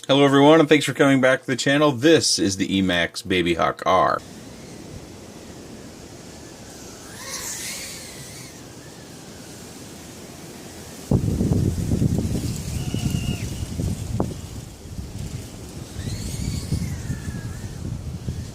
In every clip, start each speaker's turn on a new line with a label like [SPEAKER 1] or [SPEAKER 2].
[SPEAKER 1] Hello everyone, and thanks for coming back to the channel. This is the EMAX BabyHawk R.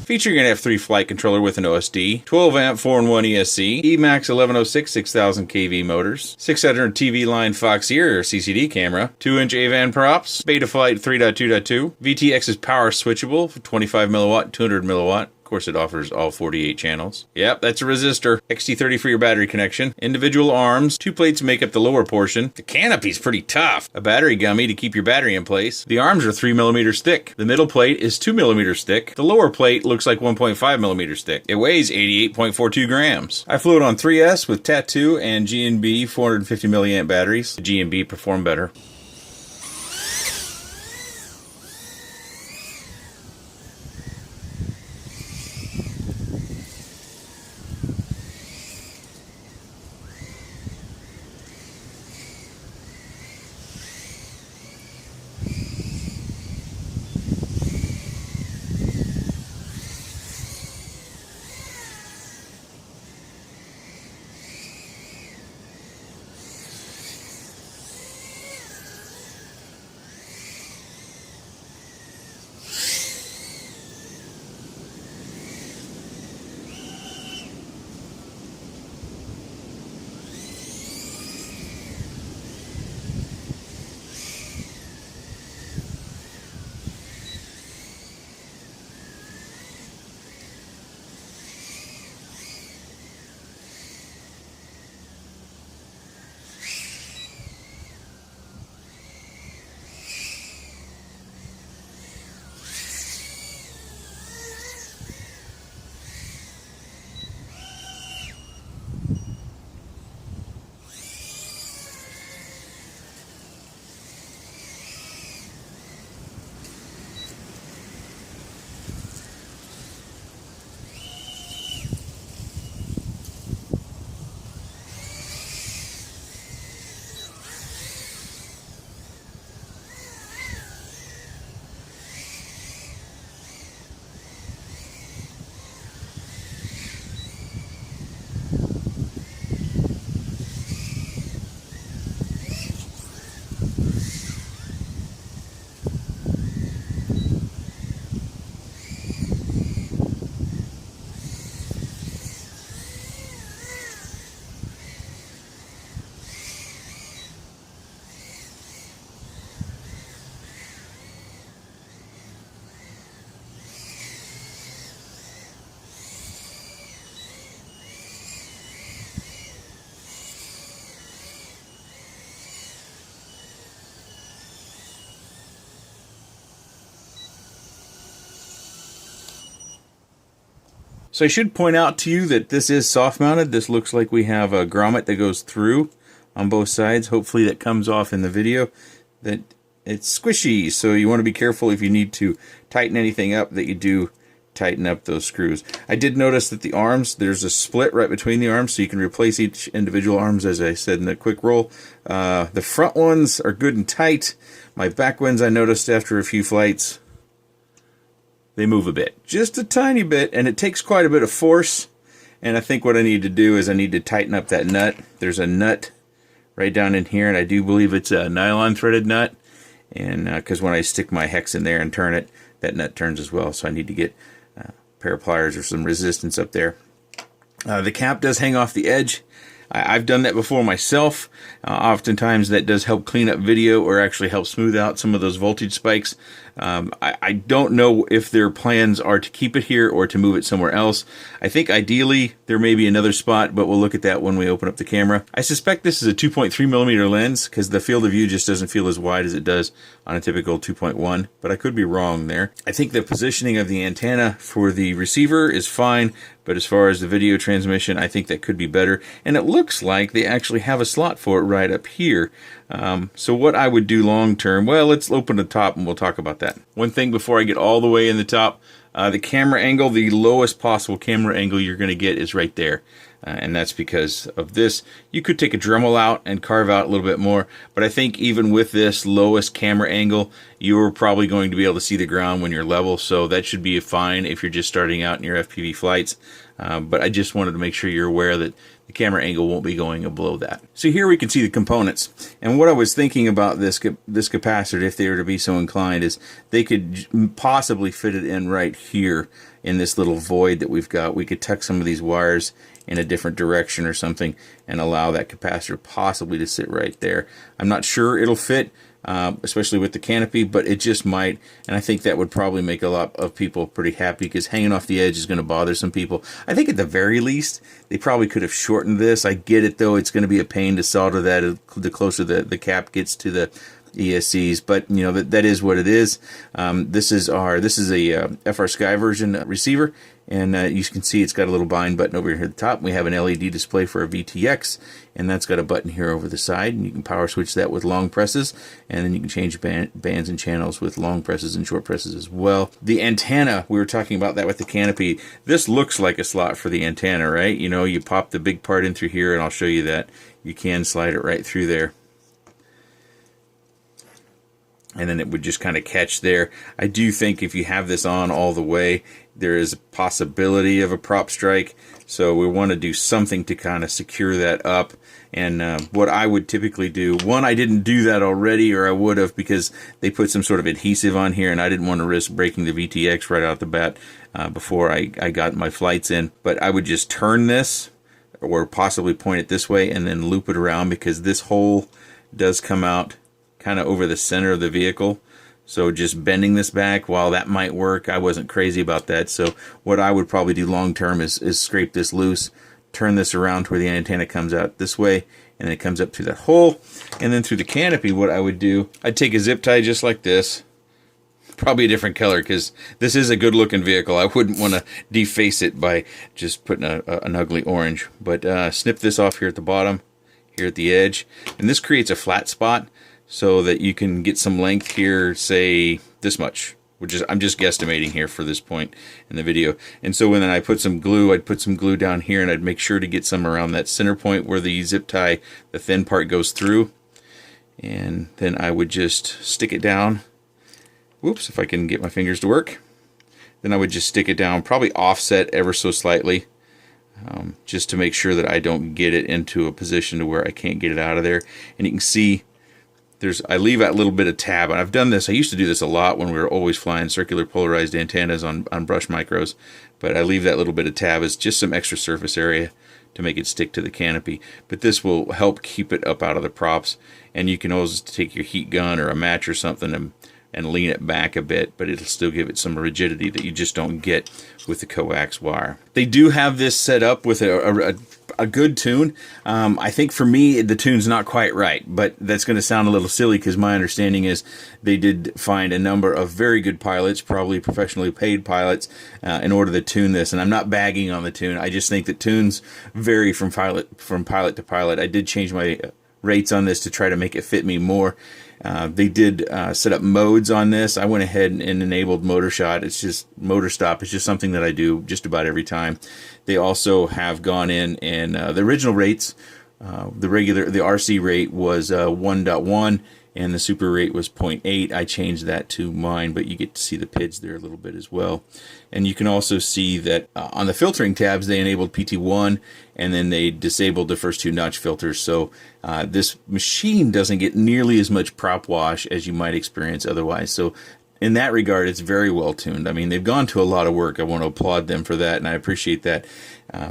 [SPEAKER 1] Feature, you're going to have 3 flight controller with an OSD, 12 amp 4-in-1 ESC, EMAX 1106 6000 kV motors, 600 TV line Foxeer CCD camera, 2-inch AVAN props, Betaflight 3.2.2, VTX is power switchable for 25 milliwatt, 200 milliwatt. Of course, it offers all 48 channels. Yep, that's a resistor. XT30 for your battery connection. Individual arms. 2 plates make up the lower portion. The canopy's pretty tough. A battery gummy to keep your battery in place. The arms are 3 millimeters thick. The middle plate is 2 millimeters thick. The lower plate looks like 1.5 millimeters thick. It weighs 88.42 grams. I flew it on 3S with Tattoo and GNB 450 milliamp batteries. The GNB perform better. So I should point out to you that this is soft mounted. This looks like we have a grommet that goes through on both sides. Hopefully that comes off in the video. That it's squishy, so you want to be careful if you need to tighten anything up that you do tighten up those screws. I did notice that the arms, there's a split right between the arms, so you can replace each individual arms, as I said in the quick roll. The front ones are good and tight. My back ones, I noticed after a few flights, they move a bit, just a tiny bit, and it takes quite a bit of force. And I think what I need to do is I need to tighten up that nut. There's a nut right down in here, and I do believe it's a nylon threaded nut. And because when I stick my hex in there and turn it, that nut turns as well. So I need to get a pair of pliers or some resistance up there. The cap does hang off the edge. I've done that before myself. Oftentimes that does help clean up video or actually help smooth out some of those voltage spikes. I don't know if their plans are to keep it here or to move it somewhere else. I think ideally there may be another spot, but we'll look at that when we open up the camera. I suspect this is a 2.3mm lens because the field of view just doesn't feel as wide as it does on a typical 2.1, but I could be wrong there. I think the positioning of the antenna for the receiver is fine, but as far as the video transmission, I think that could be better. And it looks like they actually have a slot for it right up here. So what I would do long term, well, let's open the top and we'll talk about that. One thing before I get all the way in the top, the camera angle, the lowest possible camera angle you're going to get is right there. And that's because of this. You could take a Dremel out and carve out a little bit more, but I think even with this lowest camera angle, you're probably going to be able to see the ground when you're level, so that should be fine if you're just starting out in your FPV flights. But I just wanted to make sure you're aware that the camera angle won't be going below that. So here we can see the components. And what I was thinking about this capacitor, if they were to be so inclined, is they could possibly fit it in right here in this little void that we've got. We could tuck some of these wires in a different direction or something and allow that capacitor possibly to sit right there. I'm not sure it'll fit, especially with the canopy, but it just might, and I think that would probably make a lot of people pretty happy, because hanging off the edge is going to bother some people. I think at the very least they probably could have shortened this. I get it though, it's going to be a pain to solder that the closer the cap gets to the ESCs, but you know, that is what it is. This is a FR Sky version receiver, and you can see it's got a little bind button over here at the top. We have an LED display for a VTX, and that's got a button here over the side, and you can power switch that with long presses, and then you can change bands and channels with long presses and short presses as well. The antenna, we were talking about that with the canopy. This looks like a slot for the antenna, right? You know, you pop the big part in through here, and I'll show you that. You can slide it right through there, and then it would just kind of catch there. I do think if you have this on all the way, there is a possibility of a prop strike, so we want to do something to kind of secure that up. And what I would typically do, one, I didn't do that already, or I would have, because they put some sort of adhesive on here, and I didn't want to risk breaking the VTX right out the bat before I got my flights in. But I would just turn this, or possibly point it this way, and then loop it around, because this hole does come out kind of over the center of the vehicle. So just bending this back, while that might work, I wasn't crazy about that. So what I would probably do long term is scrape this loose, turn this around to where the antenna comes out this way, and then it comes up through that hole. And then through the canopy, what I would do, I'd take a zip tie just like this, probably a different color, because this is a good looking vehicle. I wouldn't want to deface it by just putting an ugly orange. But snip this off here at the bottom, here at the edge, and this creates a flat spot, so that you can get some length here, say this much, which is, I'm just guesstimating here for this point in the video. And so when I put some glue, I'd put some glue down here, and I'd make sure to get some around that center point where the zip tie, the thin part, goes through. And then I would just stick it down. Whoops, if I can get my fingers to work. Then I would just stick it down, probably offset ever so slightly, just to make sure that I don't get it into a position to where I can't get it out of there. And you can see I leave that little bit of tab, and I've done this. I used to do this a lot when we were always flying circular polarized antennas on brush micros, but I leave that little bit of tab as just some extra surface area to make it stick to the canopy. But this will help keep it up out of the props, and you can always take your heat gun or a match or something and lean it back a bit, but it'll still give it some rigidity that you just don't get with the coax wire. They do have this set up with a good tune. I think for me, the tune's not quite right, but that's going to sound a little silly, because my understanding is they did find a number of very good pilots, probably professionally paid pilots, in order to tune this. And I'm not bagging on the tune. I just think that tunes vary from pilot to pilot. I did change my rates on this to try to make it fit me more. They did set up modes on this. I went ahead and enabled motor shot. It's just motor stop. It's just something that I do just about every time. They also have gone in and the original rates, the RC rate was 1.1 and the super rate was 0.8. I changed that to mine, but you get to see the PIDs there a little bit as well. And you can also see that on the filtering tabs, they enabled PT1, and then they disabled the first two notch filters. So this machine doesn't get nearly as much prop wash as you might experience otherwise. So in that regard, it's very well tuned. I mean, they've gone to a lot of work. I want to applaud them for that, and I appreciate that.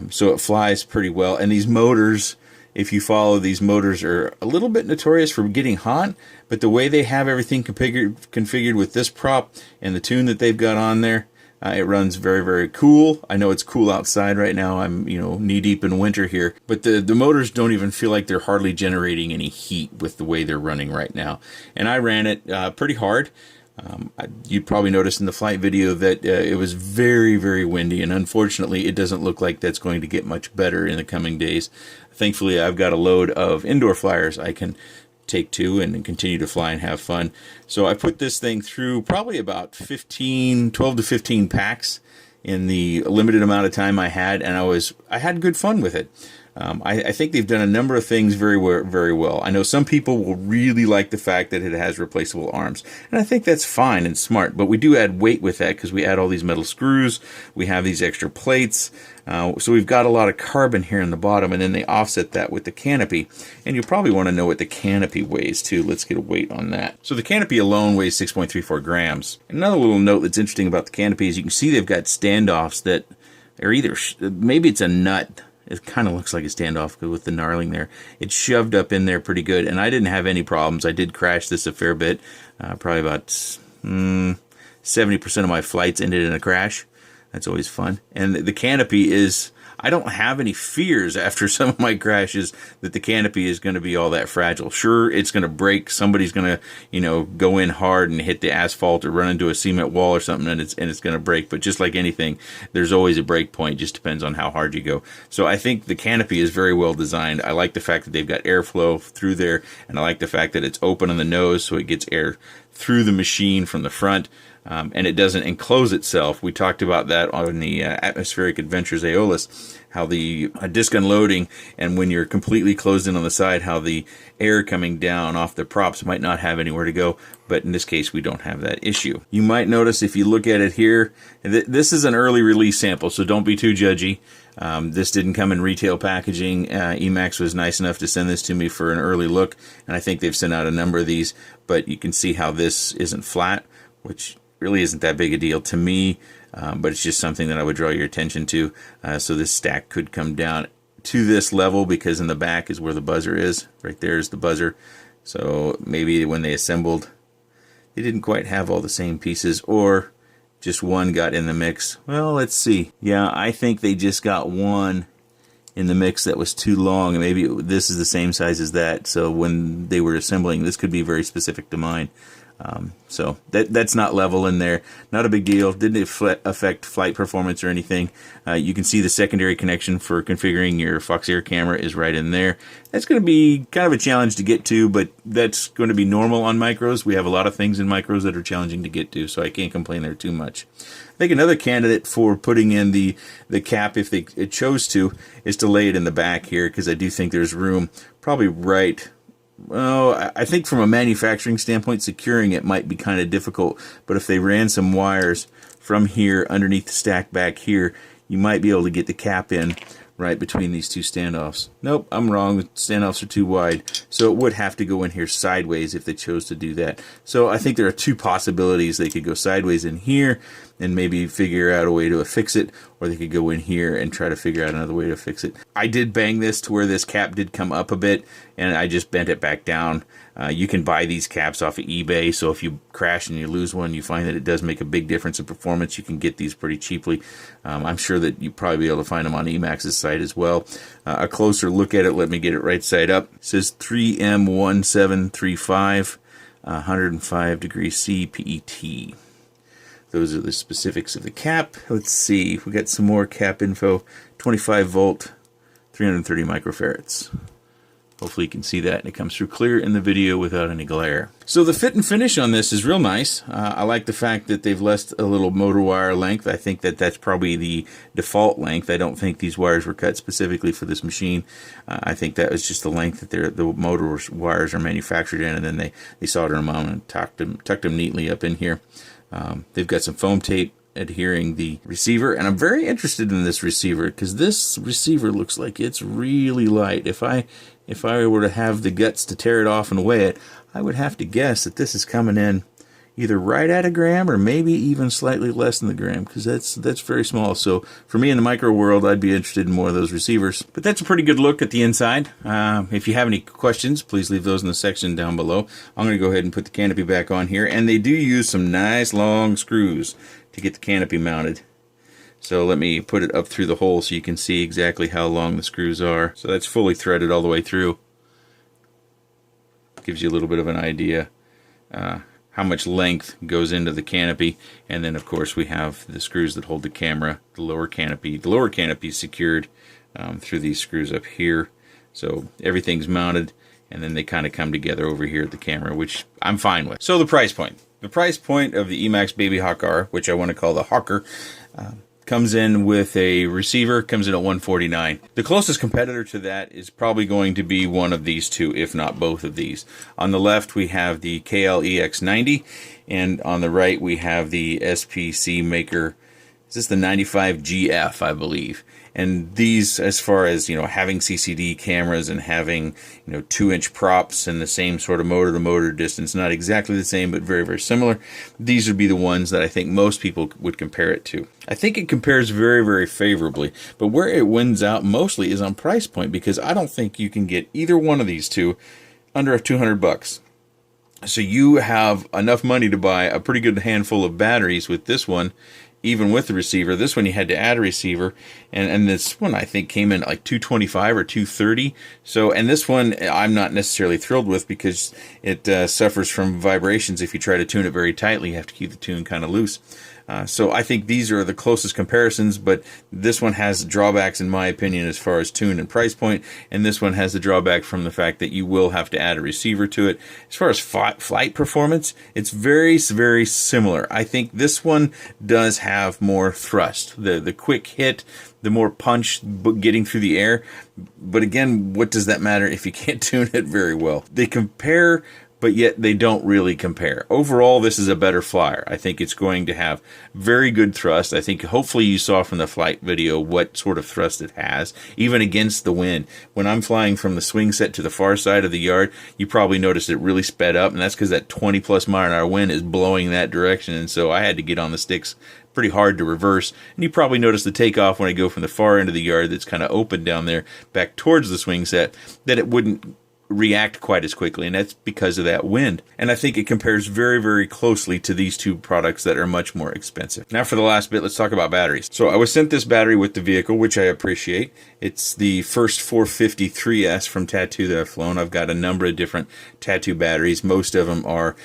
[SPEAKER 1] So it flies pretty well. And these motors, if you follow, these motors are a little bit notorious for getting hot, but the way they have everything configured with this prop and the tune that they've got on there, it runs very, very cool. I know it's cool outside right now. I'm, knee deep in winter here, but the motors don't even feel like they're hardly generating any heat with the way they're running right now. And I ran it pretty hard. You'd probably notice in the flight video that it was very, very windy, and unfortunately it doesn't look like that's going to get much better in the coming days. Thankfully, I've got a load of indoor flyers I can take to and continue to fly and have fun. So I put this thing through probably about 12 to 15 packs in the limited amount of time I had, and I had good fun with it. I think they've done a number of things very well. I know some people will really like the fact that it has replaceable arms, and I think that's fine and smart, but we do add weight with that because we add all these metal screws, we have these extra plates, so we've got a lot of carbon here in the bottom, and then they offset that with the canopy, and you'll probably want to know what the canopy weighs too. Let's get a weight on that. So the canopy alone weighs 6.34 grams. Another little note that's interesting about the canopy is you can see they've got standoffs that are either, maybe it's a nut. It kind of looks like a standoff with the knurling there. It's shoved up in there pretty good, and I didn't have any problems. I did crash this a fair bit. Probably about 70% of my flights ended in a crash. That's always fun. And the canopy is, I don't have any fears after some of my crashes that the canopy is going to be all that fragile. Sure, it's going to break. Somebody's going to, you know, go in hard and hit the asphalt or run into a cement wall or something, and it's going to break. But just like anything, there's always a break point. It just depends on how hard you go. So I think the canopy is very well designed. I like the fact that they've got airflow through there, and I like the fact that it's open on the nose so it gets air through the machine from the front. And it doesn't enclose itself. We talked about that on the Atmospheric Adventures Aeolus, how the disc unloading, and when you're completely closed in on the side, how the air coming down off the props might not have anywhere to go. But in this case, we don't have that issue. You might notice if you look at it here, this is an early release sample, so don't be too judgy. This didn't come in retail packaging. EMAX was nice enough to send this to me for an early look, and I think they've sent out a number of these. But you can see how this isn't flat, which really isn't that big a deal to me, but it's just something that I would draw your attention to. So this stack could come down to this level because in the back is where the buzzer is. Right there is the buzzer. So maybe when they assembled, they didn't quite have all the same pieces, or just one got in the mix. Well, let's see. Yeah, I think they just got one in the mix that was too long, and maybe this is the same size as that. So when they were assembling, this could be very specific to mine. So that's not level in there. Not a big deal. Didn't affect flight performance or anything. You can see the secondary connection for configuring your Foxeer camera is right in there. That's going to be kind of a challenge to get to, but that's going to be normal on micros. We have a lot of things in micros that are challenging to get to, so I can't complain there too much. I think another candidate for putting in the cap, if they chose to, is to lay it in the back here, because I do think there's room, probably right. Well, I think from a manufacturing standpoint, securing it might be kind of difficult, but if they ran some wires from here underneath the stack back here, you might be able to get the cap in right between these two standoffs. Nope, I'm wrong. The standoffs are too wide, so it would have to go in here sideways if they chose to do that. So I think there are two possibilities. They could go sideways in here and maybe figure out a way to fix it, or they could go in here and try to figure out another way to fix it. I did bang this to where this cap did come up a bit, and I just bent it back down. You can buy these caps off of eBay, so if you crash and you lose one, you find that it does make a big difference in performance. You can get these pretty cheaply. I'm sure that you'll probably be able to find them on EMAX's site as well. A closer look at it, let me get it right side up. It says 3M1735, 105 degrees C PET. Those are the specifics of the cap. Let's see, we got some more cap info. 25 volt, 330 microfarads. Hopefully you can see that, and it comes through clear in the video without any glare. So the fit and finish on this is real nice. I like the fact that they've left a little motor wire length. I think that that's probably the default length. I don't think these wires were cut specifically for this machine. I think that was just the length that the motor wires are manufactured in, and then they solder them on and tucked them neatly up in here. They've got some foam tape adhering the receiver, and I'm very interested in this receiver because this receiver looks like it's really light. If I were to have the guts to tear it off and weigh it, I would have to guess that this is coming in either right at a gram or maybe even slightly less than the gram, because that's very small. So for me in the micro world, I'd be interested in more of those receivers. But that's a pretty good look at the inside. If you have any questions, please leave those in the section down below. I'm going to go ahead and put the canopy back on here, and they do use some nice long screws to get the canopy mounted. So let me put it up through the hole so you can see exactly how long the screws are. So that's fully threaded all the way through. Gives you a little bit of an idea how much length goes into the canopy. And then of course we have the screws that hold the camera, the lower canopy. The lower canopy is secured through these screws up here. So everything's mounted, and then they kind of come together over here at the camera, which I'm fine with. So the price point. The price point of the EMAX BabyHawk R, which I want to call the Hawker, Comes in with a receiver, comes in at $149. The closest competitor to that is probably going to be one of these two, if not both of these. On the left, we have the KL-EX90, and on the right, we have the SPC Maker. Is this the 95GF, I believe? And these, as far as, having CCD cameras and having, 2-inch props and the same sort of motor-to-motor distance, not exactly the same, but very, very similar, these would be the ones that I think most people would compare it to. I think it compares very, very favorably, but where it wins out mostly is on price point, because I don't think you can get either one of these two under $200. So you have enough money to buy a pretty good handful of batteries with this one, even with the receiver. This one you had to add a receiver, and this one I think came in at like $225 or $230. So, and this one I'm not necessarily thrilled with, because it suffers from vibrations. If you try to tune it very tightly, you have to keep the tune kind of loose. So I think these are the closest comparisons, but this one has drawbacks in my opinion as far as tune and price point, and this one has the drawback from the fact that you will have to add a receiver to it. As far as flight performance, it's very, very similar. I think this one does have more thrust, the quick hit, the more punch getting through the air. But again, what does that matter if you can't tune it very well? They compare, but yet they don't really compare. Overall, this is a better flyer. I think it's going to have very good thrust. I think hopefully you saw from the flight video what sort of thrust it has, even against the wind. When I'm flying from the swing set to the far side of the yard, you probably noticed it really sped up, and that's because that 20+ mile-an-hour wind is blowing that direction, and so I had to get on the sticks pretty hard to reverse. And you probably noticed the takeoff when I go from the far end of the yard that's kind of open down there back towards the swing set, that it wouldn't react quite as quickly, and that's because of that wind. And I think it compares very, very closely to these two products that are much more expensive. Now for the last bit, let's talk about batteries. So I was sent this battery with the vehicle, which I appreciate. It's the first 453S from Tattoo that I've flown. I've got a number of different Tattoo batteries. Most of them are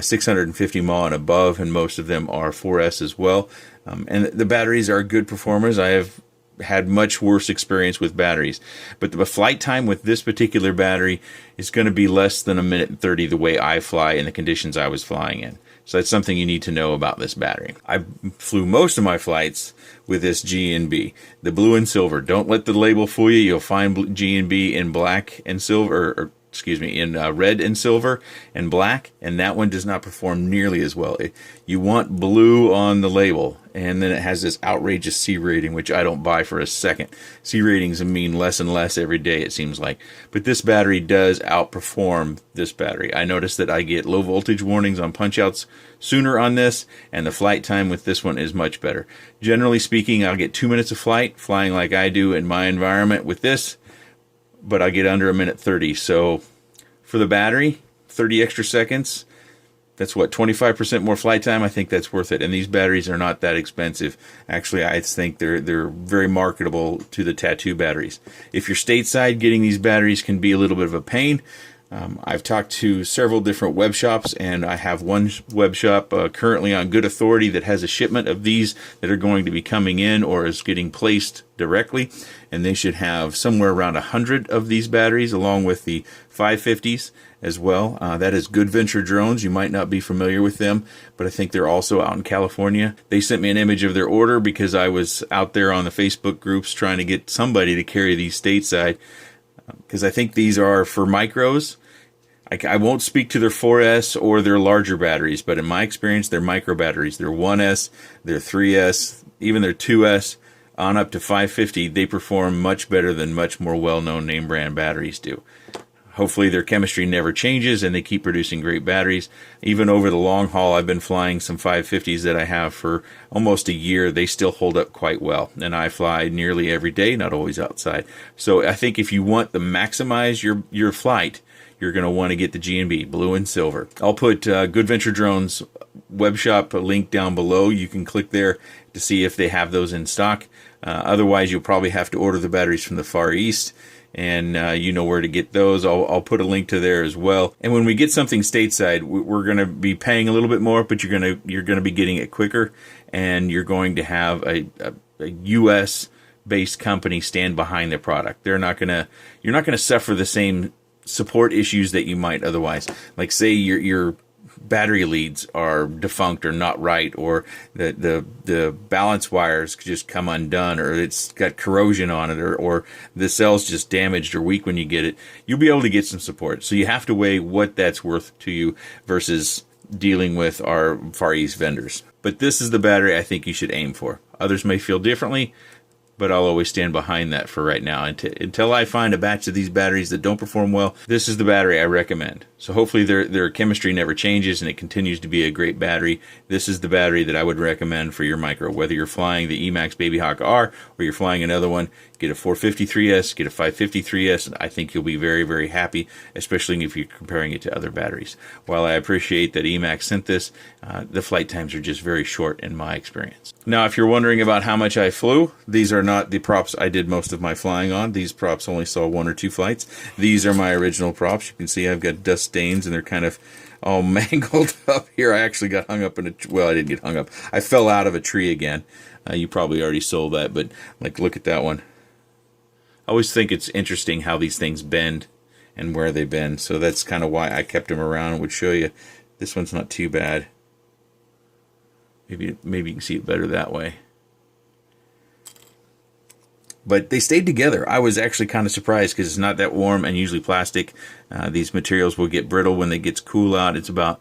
[SPEAKER 1] 650 mAh and above, and most of them are 4S as well. And the batteries are good performers. I have had much worse experience with batteries, but the flight time with this particular battery is going to be less than 1:30 the way I fly in the conditions I was flying in. So that's something you need to know about this battery. I flew most of my flights with this GNB, the blue and silver. Don't let the label fool you. You'll find GNB in black and silver, in red and silver and black, and that one does not perform nearly as well. You want blue on the label, and then it has this outrageous C rating, which I don't buy for a second. C ratings mean less and less every day, it seems like. But this battery does outperform this battery. I noticed that I get low voltage warnings on punch-outs sooner on this, and the flight time with this one is much better. Generally speaking, I'll get 2 minutes of flight, flying like I do in my environment with this, but I get under 1:30. So for the battery, 30 extra seconds, that's what, 25% more flight time? I think that's worth it. And these batteries are not that expensive. Actually, I think they're very marketable to the Tattoo batteries. If you're stateside, getting these batteries can be a little bit of a pain. I've talked to several different web shops, and I have one web shop currently on good authority that has a shipment of these that are going to be coming in or is getting placed directly, and they should have somewhere around 100 of these batteries along with the 550s as well. That is Good Venture Drones. You might not be familiar with them, but I think they're also out in California. They sent me an image of their order because I was out there on the Facebook groups trying to get somebody to carry these stateside, because I think these are for micros. I won't speak to their 4S or their larger batteries, but in my experience, they're micro batteries. They're 1S, they're 3S, even their 2S on up to 550. They perform much better than much more well-known name brand batteries do. Hopefully their chemistry never changes and they keep producing great batteries. Even over the long haul, I've been flying some 550s that I have for almost a year. They still hold up quite well. And I fly nearly every day, not always outside. So I think if you want to maximize your flight, you're going to want to get the GNB, blue and silver. I'll put Good Venture Drones web shop link down below. You can click there to see if they have those in stock. Otherwise, you'll probably have to order the batteries from the Far East, and you know where to get those. I'll put a link to there as well. And when we get something stateside, we're going to be paying a little bit more, but you're going to be getting it quicker, and you're going to have a U.S. based company stand behind the product. You're not going to suffer the same support issues that you might otherwise. Like say you're battery leads are defunct or not right, or the balance wires just come undone, or it's got corrosion on it, or the cell's just damaged or weak when you get it, you'll be able to get some support. So you have to weigh what that's worth to you versus dealing with our Far East vendors. But this is the battery I think you should aim for. Others may feel differently, but I'll always stand behind that for right now. Until I find a batch of these batteries that don't perform well, this is the battery I recommend. So hopefully their chemistry never changes and it continues to be a great battery. This is the battery that I would recommend for your micro. Whether you're flying the EMAX BabyHawk R or you're flying another one, get a 453S, get a 553S, and I think you'll be very, very happy, especially if you're comparing it to other batteries. While I appreciate that EMAX sent this, the flight times are just very short in my experience. Now, if you're wondering about how much I flew, these are not the props I did most of my flying on. These props only saw 1 or 2 flights. These are my original props. You can see I've got dust stains and they're kind of all mangled up here. I actually got hung up in well, I didn't get hung up. I fell out of a tree again. You probably already sold that, but like, look at that one. I always think it's interesting how these things bend and where they bend. So that's kind of why I kept them around and would show you. This one's not too bad. Maybe you can see it better that way. But they stayed together. I was actually kind of surprised because it's not that warm, and usually plastic. These materials will get brittle when it gets cool out. It's about,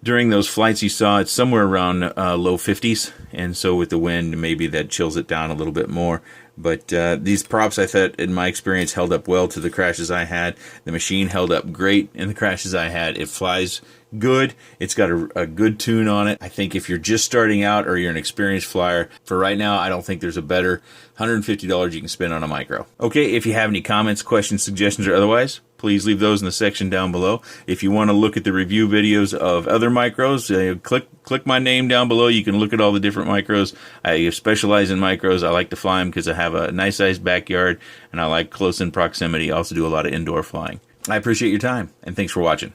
[SPEAKER 1] during those flights you saw, it's somewhere around low 50s. And so with the wind, maybe that chills it down a little bit more. But these props, I thought, in my experience, held up well to the crashes I had. The machine held up great in the crashes I had. It flies good. It's got a good tune on it. I think if you're just starting out or you're an experienced flyer, for right now, I don't think there's a better $150 you can spend on a micro. Okay, if you have any comments, questions, suggestions, or otherwise, please leave those in the section down below. If you want to look at the review videos of other micros, click my name down below. You can look at all the different micros. I specialize in micros. I like to fly them because I have a nice sized backyard and I like close in proximity. I also do a lot of indoor flying. I appreciate your time and thanks for watching.